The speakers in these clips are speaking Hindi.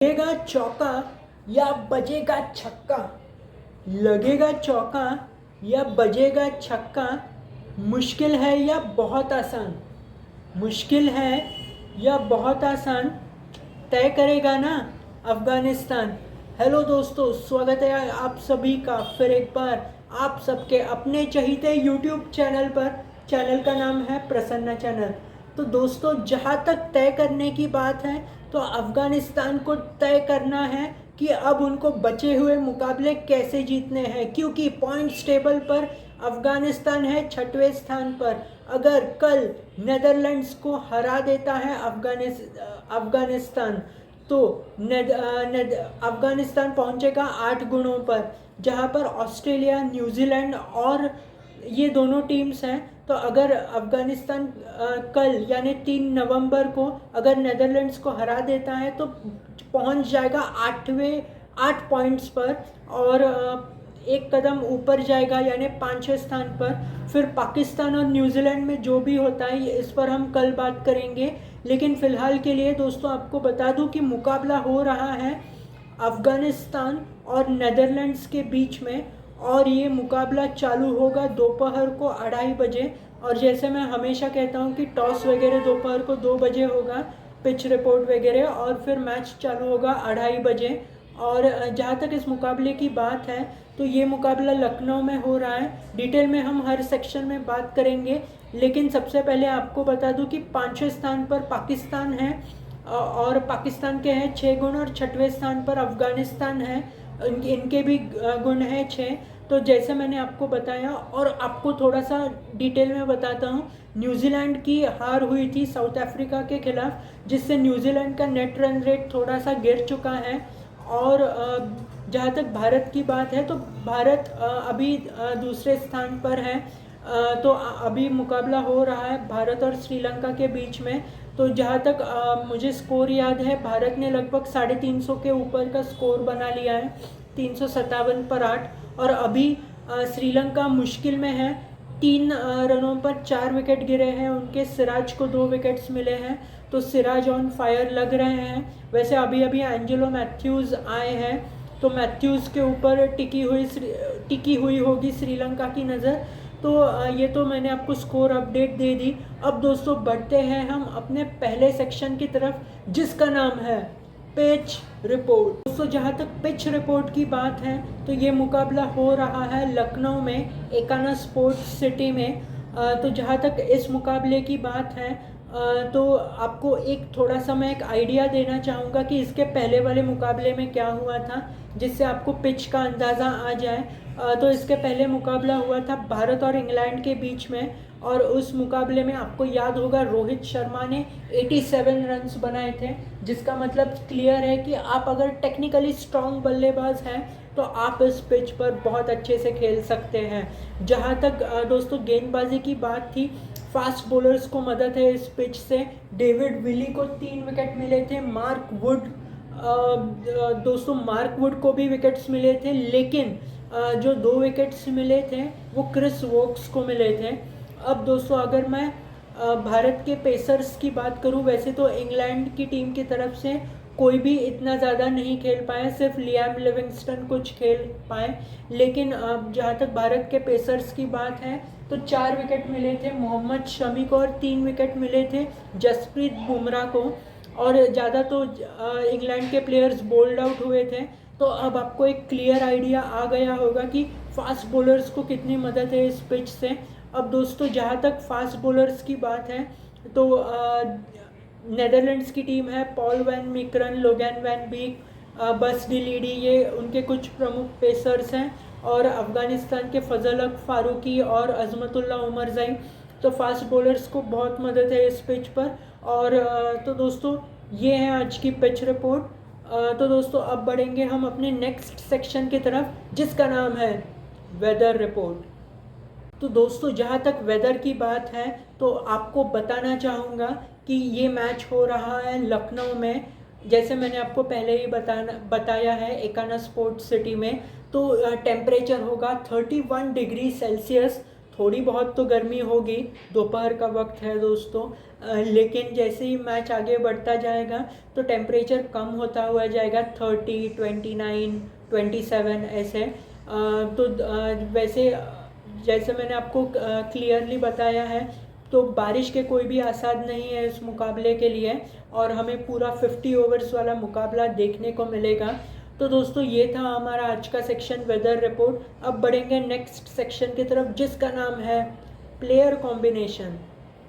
लगेगा चौका या बजेगा छक्का। लगेगा चौका या बजेगा छक्का। मुश्किल है या बहुत आसान। मुश्किल है या बहुत आसान। तय करेगा ना अफ़गानिस्तान। हेलो दोस्तों, स्वागत है आप सभी का फिर एक बार आप सबके अपने चहीते यूट्यूब चैनल पर। चैनल का नाम है प्रसन्ना चैनल। तो दोस्तों, जहाँ तक तय करने की बात है तो अफ़गानिस्तान को तय करना है कि अब उनको बचे हुए मुकाबले कैसे जीतने हैं, क्योंकि पॉइंट्स टेबल पर अफ़गानिस्तान है 6वें स्थान पर। अगर कल नेदरलैंड्स को हरा देता है अफ़गानिस्तान तो अफ़गानिस्तान पहुंचेगा 8 गुणों पर, जहां पर ऑस्ट्रेलिया, न्यूजीलैंड और ये दोनों टीम्स हैं। तो अगर अफ़गानिस्तान कल यानी 3 नवंबर को अगर नेदरलैंड्स को हरा देता है तो पहुंच जाएगा 8 पॉइंट्स पर और एक कदम ऊपर जाएगा यानी 5वें स्थान पर। फिर पाकिस्तान और न्यूजीलैंड में जो भी होता है इस पर हम कल बात करेंगे, लेकिन फ़िलहाल के लिए दोस्तों आपको बता दूं कि मुकाबला हो रहा है अफ़गानिस्तान और नेदरलैंड्स के बीच में, और ये मुकाबला चालू होगा दोपहर को 2:30 बजे। और जैसे मैं हमेशा कहता हूँ कि टॉस वगैरह दोपहर को 2 बजे होगा, पिच रिपोर्ट वगैरह, और फिर मैच चालू होगा 2:30 बजे। और जहाँ तक इस मुकाबले की बात है तो ये मुकाबला लखनऊ में हो रहा है। डिटेल में हम हर सेक्शन में बात करेंगे, लेकिन सबसे पहले आपको बता दूं कि 5वें स्थान पर पाकिस्तान है और पाकिस्तान के हैं 6 गुण, और 6वें स्थान पर अफ़गानिस्तान है, इनके भी गुण हैं 6। तो जैसे मैंने आपको बताया, और आपको थोड़ा सा डिटेल में बताता हूँ। न्यूजीलैंड की हार हुई थी साउथ अफ्रीका के खिलाफ, जिससे न्यूजीलैंड का नेट रन रेट थोड़ा सा गिर चुका है। और जहाँ तक भारत की बात है तो भारत अभी दूसरे स्थान पर है। तो अभी मुकाबला हो रहा है भारत और श्रीलंका के बीच में। तो जहाँ तक मुझे स्कोर याद है, भारत ने लगभग 350 के ऊपर का स्कोर बना लिया है, 357 पर 8। और अभी श्रीलंका मुश्किल में है, 3 रनों पर 4 विकेट गिरे हैं उनके। सिराज को 2 विकेट्स मिले हैं, तो सिराज ऑन फायर लग रहे हैं। वैसे अभी अभी एंजेलो मैथ्यूज़ आए हैं, तो मैथ्यूज़ के ऊपर टिकी हुई होगी श्रीलंका की नज़र। तो ये तो मैंने आपको स्कोर अपडेट दे दी। अब दोस्तों बढ़ते हैं हम अपने पहले सेक्शन की तरफ, जिसका नाम है पिच रिपोर्ट। दोस्तों, जहाँ तक पिच रिपोर्ट की बात है तो ये मुकाबला हो रहा है लखनऊ में एकाना स्पोर्ट्स सिटी में। तो जहाँ तक इस मुकाबले की बात है तो आपको एक थोड़ा सा मैं एक आइडिया देना चाहूँगा कि इसके पहले वाले मुकाबले में क्या हुआ था, जिससे आपको पिच का अंदाज़ा आ जाए। तो इसके पहले मुकाबला हुआ था भारत और इंग्लैंड के बीच में, और उस मुकाबले में आपको याद होगा रोहित शर्मा ने 87 रन्स बनाए थे, जिसका मतलब क्लियर है कि आप अगर टेक्निकली स्ट्रॉन्ग बल्लेबाज हैं तो आप इस पिच पर बहुत अच्छे से खेल सकते हैं। जहाँ तक दोस्तों गेंदबाजी की बात थी, फास्ट बॉलर्स को मदद है इस पिच से। डेविड विली को 3 विकेट मिले थे। दोस्तों मार्क वुड को भी विकेट्स मिले थे, लेकिन जो 2 विकेट्स मिले थे वो क्रिस वोक्स को मिले थे। अब दोस्तों अगर मैं भारत के पेसर्स की बात करूं, वैसे तो इंग्लैंड की टीम की तरफ से कोई भी इतना ज़्यादा नहीं खेल पाया, सिर्फ लियाम लिविंगस्टन कुछ खेल पाए। लेकिन जहाँ तक भारत के पेसर्स की बात है तो 4 विकेट मिले थे मोहम्मद शमी को, और 3 विकेट मिले थे जसप्रीत बुमराह को। और ज़्यादा तो इंग्लैंड के प्लेयर्स बोल्ड आउट हुए थे। तो अब आपको एक क्लियर आइडिया आ गया होगा कि फास्ट बॉलर्स को कितनी मदद है इस पिच से। अब दोस्तों जहाँ तक फास्ट बॉलर्स की बात है तो नेदरलैंड्स की टीम है पॉल वैन मिक्रन, लोगैन वैन बीक, बस डिलीडी, ये उनके कुछ प्रमुख पेसर्स हैं। और अफ़गानिस्तान के फजल हक फारूकी और अजमतुल्ला उमरज़ई। तो फास्ट बॉलर्स को बहुत मदद है इस पिच पर। और तो दोस्तों ये है आज की पिच रिपोर्ट। तो दोस्तों अब बढ़ेंगे हम अपने नेक्स्ट सेक्शन की तरफ, जिसका नाम है वेदर रिपोर्ट। तो दोस्तों जहाँ तक वेदर की बात है तो आपको बताना चाहूँगा कि ये मैच हो रहा है लखनऊ में, जैसे मैंने आपको पहले ही बताया है एकाना स्पोर्ट्स सिटी में। तो टेम्परेचर होगा 31 डिग्री सेल्सियस। थोड़ी बहुत तो गर्मी होगी, दोपहर का वक्त है दोस्तों, लेकिन जैसे ही मैच आगे बढ़ता जाएगा तो टेम्परेचर कम होता हुआ जाएगा, 30, 29, 27 ऐसे। तो वैसे जैसे मैंने आपको क्लियरली बताया है, तो बारिश के कोई भी आसार नहीं है इस मुकाबले के लिए, और हमें पूरा 50 ओवर्स वाला मुकाबला देखने को मिलेगा। तो दोस्तों ये था हमारा आज का सेक्शन वेदर रिपोर्ट। अब बढ़ेंगे नेक्स्ट सेक्शन की तरफ, जिसका नाम है प्लेयर कॉम्बिनेशन।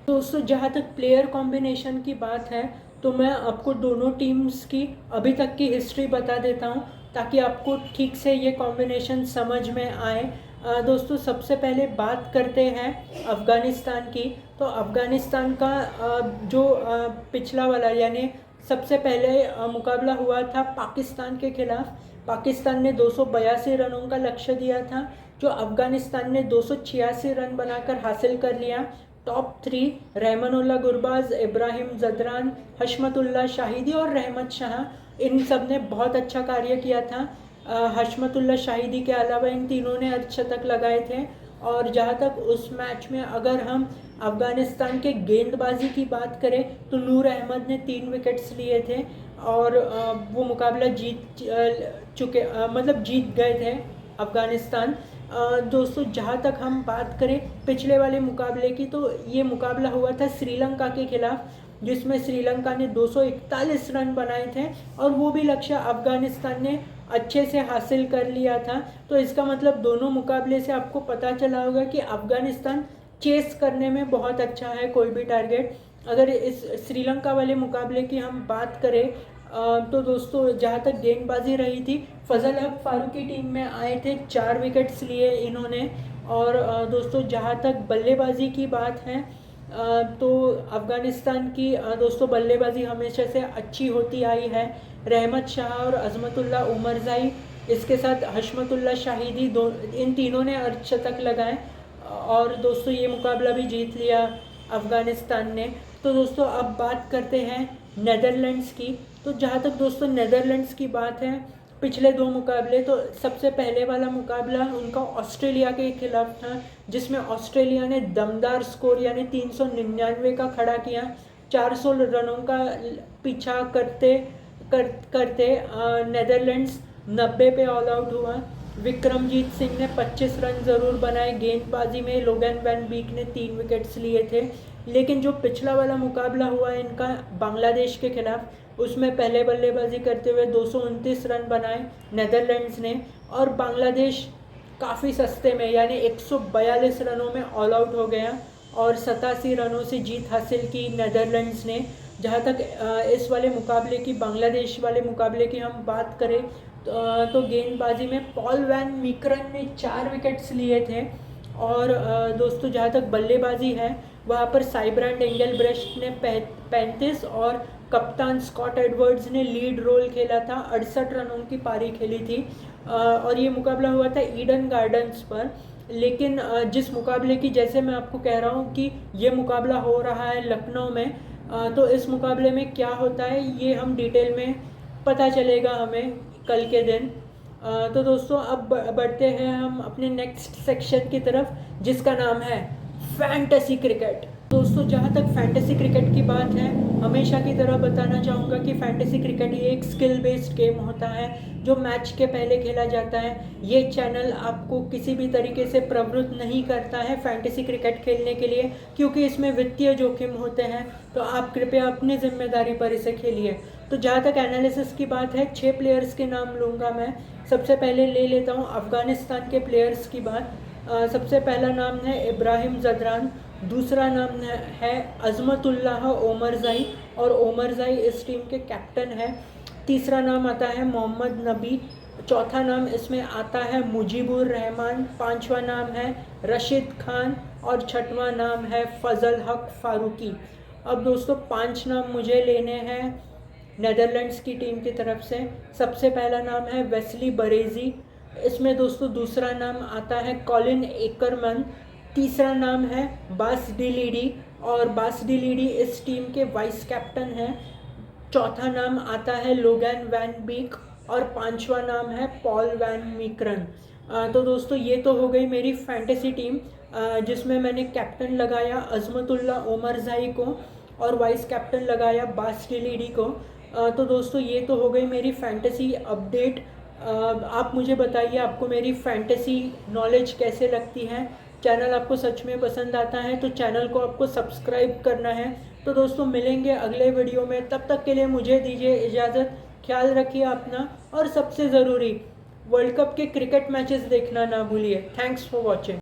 दोस्तों जहाँ तक प्लेयर कॉम्बिनेशन की बात है, तो मैं आपको दोनों टीम्स की अभी तक की हिस्ट्री बता देता हूँ, ताकि आपको ठीक से ये कॉम्बिनेशन समझ में आए। दोस्तों सबसे पहले बात करते हैं अफ़गानिस्तान की। तो अफ़गानिस्तान का जो पिछला वाला यानी सबसे पहले मुकाबला हुआ था पाकिस्तान के खिलाफ। पाकिस्तान ने 282 रनों का लक्ष्य दिया था, जो अफ़गानिस्तान ने 286 रन बनाकर हासिल कर लिया। टॉप 3 रहमानुल्लाह गुरबाज, इब्राहिम जदरान, हशमतुल्लाह शाहिदी और रहमत शाह, इन सब ने बहुत अच्छा कार्य किया था। हशमतुल्लाह शाहिदी के अलावा इन तीनों ने अर्धशतक लगाए थे। और जहाँ तक उस मैच में अगर हम अफ़गानिस्तान के गेंदबाजी की बात करें, तो नूर अहमद ने 3 विकेट्स लिए थे और वो मुकाबला जीत चुके मतलब जीत गए थे अफ़गानिस्तान। दोस्तों जहाँ तक हम बात करें पिछले वाले मुकाबले की, तो ये मुकाबला हुआ था श्रीलंका के खिलाफ, जिसमें श्रीलंका ने 241 रन बनाए थे और वो भी लक्ष्य अफ़गानिस्तान ने अच्छे से हासिल कर लिया था। तो इसका मतलब दोनों मुकाबले से आपको पता चला होगा कि अफ़गानिस्तान चेस करने में बहुत अच्छा है कोई भी टारगेट। अगर इस श्रीलंका वाले मुकाबले की हम बात करें, तो दोस्तों जहाँ तक गेंदबाजी रही थी, फजल हक फारूकी टीम में आए थे, 4 विकेट्स लिए इन्होंने। और दोस्तों जहाँ तक बल्लेबाजी की बात है, तो अफ़गानिस्तान की दोस्तों बल्लेबाजी हमेशा से अच्छी होती आई है। रहमत शाह और अज़मतुल्लाह उमरज़ाई, इसके साथ हशमतुल्लाह शाहिदी, इन तीनों ने अर्धशतक लगाए और दोस्तों ये मुकाबला भी जीत लिया अफ़गानिस्तान ने। तो दोस्तों अब बात करते हैं नेदरलैंड्स की। तो जहाँ तक दोस्तों नेदरलैंड्स की बात है, पिछले 2 मुकाबले, तो सबसे पहले वाला मुकाबला उनका ऑस्ट्रेलिया के खिलाफ था, जिसमें ऑस्ट्रेलिया ने दमदार स्कोर यानी 399 का खड़ा किया। 400 रनों का पीछा करते नेदरलैंड्स 90 पे ऑल आउट हुआ। विक्रमजीत सिंह ने 25 रन ज़रूर बनाए गेंदबाजी में, लोगन वैन बीक ने 3 विकेट्स लिए थे। लेकिन जो पिछला वाला मुकाबला हुआ इनका बांग्लादेश के खिलाफ, उसमें पहले बल्लेबाजी करते हुए 229 रन बनाए नेदरलैंड्स ने, और बांग्लादेश काफ़ी सस्ते में यानी 142 रनों में ऑल आउट हो गया और 87 रनों से जीत हासिल की नेदरलैंड्स ने। जहाँ तक इस वाले मुकाबले की, बांग्लादेश वाले मुकाबले की हम बात करें, तो गेंदबाजी में पॉल वैन मीकरन ने 4 विकेट्स लिए थे। और दोस्तों जहाँ तक बल्लेबाजी है, वहाँ पर साइब्रांड एंगलब्रेस्ट ने 35 और कप्तान स्कॉट एडवर्ड्स ने लीड रोल खेला था, 68 रनों की पारी खेली थी। और ये मुकाबला हुआ था ईडन गार्डन्स पर। लेकिन जिस मुकाबले की, जैसे मैं आपको कह रहा हूँ कि ये मुकाबला हो रहा है लखनऊ में, तो इस मुकाबले में क्या होता है ये हम डिटेल में पता चलेगा हमें कल के दिन। तो दोस्तों अब बढ़ते हैं हम अपने नेक्स्ट सेक्शन की तरफ, जिसका नाम है फैंटेसी क्रिकेट। दोस्तों जहाँ तक फैंटेसी क्रिकेट की बात है, हमेशा की तरह बताना चाहूँगा कि फैंटेसी क्रिकेट ये एक स्किल बेस्ड गेम होता है जो मैच के पहले खेला जाता है। ये चैनल आपको किसी भी तरीके से प्रवृत्त नहीं करता है फैंटेसी क्रिकेट खेलने के लिए, क्योंकि इसमें वित्तीय जोखिम होते हैं, तो आप कृपया अपनी जिम्मेदारी पर इसे खेलिए। तो जहाँ तक एनालिसिस की बात है, 6 प्लेयर्स के नाम लूँगा मैं। सबसे पहले ले लेता हूँ अफ़गानिस्तान के प्लेयर्स की बात। सबसे पहला नाम है इब्राहिम जदरान, दूसरा नाम है अज़मतुल्लाह ओमरज़ाई, और ओमरज़ाई इस टीम के कैप्टन है। तीसरा नाम आता है मोहम्मद नबी, चौथा नाम इसमें आता है मुजीबुर रहमान, पांचवा नाम है रशीद खान और छठवां नाम है फजल हक फारूकी। अब दोस्तों 5 नाम मुझे लेने हैं नेदरलैंड्स की टीम की तरफ से। सबसे पहला नाम है वेस्ली बरेजी, इसमें दोस्तों दूसरा नाम आता है कॉलिन एकरमन, तीसरा नाम है बास डिलीडी, और बास डिलीडी इस टीम के वाइस कैप्टन हैं। चौथा नाम आता है लोगन वैन बीक और पांचवा नाम है पॉल वैन मीकरन। तो दोस्तों ये तो हो गई मेरी फैंटेसी टीम। जिसमें मैंने कैप्टन लगाया अज़मतुल्ला ओमरज़ाई को और वाइस कैप्टन लगाया बास डिलीडी को। तो दोस्तों ये तो हो गई मेरी फैंटेसी अपडेट। आप मुझे बताइए आपको मेरी फैंटेसी नॉलेज कैसे लगती है। चैनल आपको सच में पसंद आता है तो चैनल को आपको सब्सक्राइब करना है। तो दोस्तों मिलेंगे अगले वीडियो में, तब तक के लिए मुझे दीजिए इजाज़त। ख्याल रखिए अपना, और सबसे ज़रूरी वर्ल्ड कप के क्रिकेट मैचेस देखना ना भूलिए। Thanks for watching.